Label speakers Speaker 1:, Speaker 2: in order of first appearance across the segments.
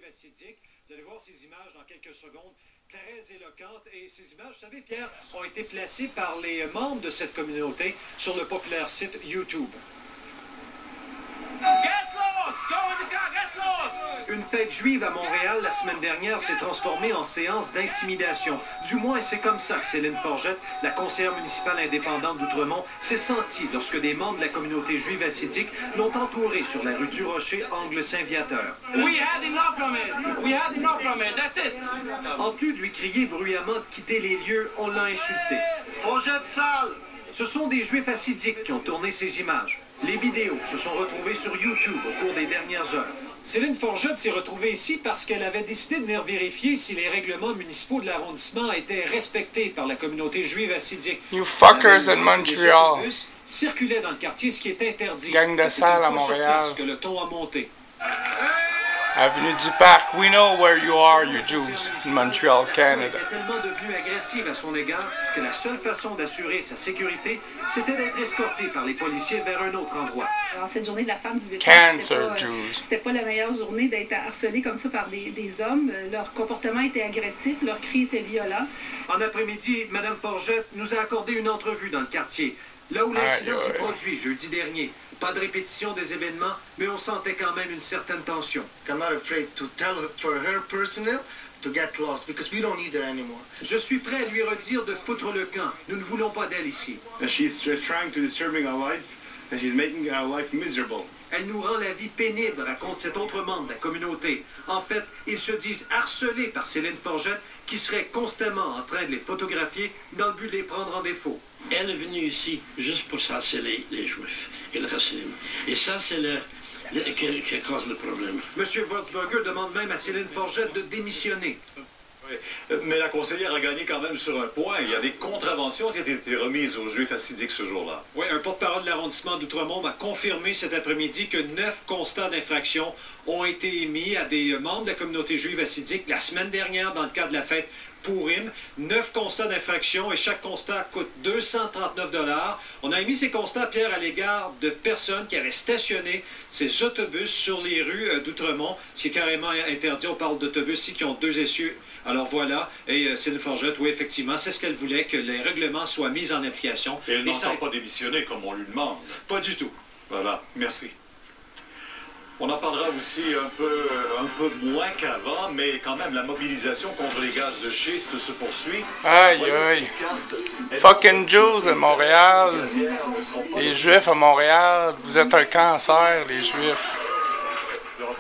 Speaker 1: acidique. Vous allez voir ces images dans quelques secondes, très éloquentes. Et ces images, vous savez, Pierre, ont été placées par les membres de cette communauté sur le populaire site YouTube. Une fête juive à Montréal la semaine dernière s'est transformée en séance d'intimidation. Du moins, c'est comme ça que Céline Forgette, la conseillère municipale indépendante d'Outremont, s'est sentie lorsque des membres de la communauté juive hassidique l'ont entourée sur la rue du Rocher, angle Saint-Viateur. En plus de lui crier bruyamment de quitter les lieux, on l'a insulté. Forgette sale! Ce sont des juifs hassidiques qui ont tourné ces images. Les vidéos se sont retrouvées sur YouTube au cours des dernières heures. Céline Forgette s'est retrouvée ici parce qu'elle avait décidé de venir vérifier si les règlements municipaux de l'arrondissement étaient respectés par la communauté juive hassidique.
Speaker 2: You fuckers in Montreal.
Speaker 1: Circulait dans le quartier, ce qui est interdit.
Speaker 2: Gang de sale à Montréal.
Speaker 1: Parce que le ton a monté.
Speaker 2: Avenue du Parc, we know where you are, you Jews, in Montreal, Canada.
Speaker 1: Elle est tellement devenue agressive à son égard que la seule façon d'assurer sa sécurité, c'était d'être escortée par les policiers vers un autre endroit.
Speaker 3: Alors, cette journée de la femme du 8
Speaker 2: Cancer Jews.
Speaker 3: C'était pas la meilleure journée d'être harcelée comme ça par des hommes. Leur comportement était agressif, leurs cris étaient violents.
Speaker 1: En après-midi, Mme Forgette nous a accordé une entrevue dans le quartier, là où l'incident s'est produit jeudi dernier. Pas de répétition des événements, mais on sentait quand même une certaine tension.
Speaker 4: I'm not afraid to tell her for her personnel to get lost because we don't need her anymore.
Speaker 1: Je suis prêt à lui redire de foutre le camp. Nous ne voulons pas d'elle ici.
Speaker 5: She's trying to disturb our life and she's making our life miserable.
Speaker 1: Elle nous rend la vie pénible, raconte cet autre membre de la communauté. En fait, ils se disent harcelés par Céline Forgette, qui serait constamment en train de les photographier dans le but de les prendre en défaut.
Speaker 6: Elle est venue ici juste pour harceler les Juifs et le racisme. Et ça, c'est qui cause le problème.
Speaker 1: M. Wurzburger demande même à Céline Forgette de démissionner.
Speaker 7: Mais la conseillère a gagné quand même sur un point. Il y a des contraventions qui ont été remises aux Juifs hassidiques ce jour-là.
Speaker 1: Oui, un porte-parole de l'arrondissement d'Outremont m'a confirmé cet après-midi que 9 constats d'infraction ont été émis à des membres de la communauté juive hassidique la semaine dernière dans le cadre de la fête Purim. 9 constats d'infraction et chaque constat coûte 239 $. On a émis ces constats, Pierre, à l'égard de personnes qui avaient stationné ces autobus sur les rues d'Outremont, ce qui est carrément interdit. On parle d'autobus ici qui ont 2 essieux. Alors voilà, et Céline Forgette, oui, effectivement, c'est ce qu'elle voulait, que les règlements soient mis en application.
Speaker 7: Et elle n'entend pas démissionner comme on lui demande.
Speaker 1: Pas du tout.
Speaker 7: Voilà, merci. On en parlera aussi un peu moins qu'avant, mais quand même, la mobilisation contre les gaz de schiste se poursuit.
Speaker 2: Aïe, aïe. Fucking Jews à Montréal. Les Juifs à Montréal, vous êtes un cancer, les Juifs.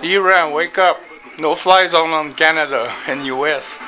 Speaker 2: Iran, wake up. No fly zone on Canada and US.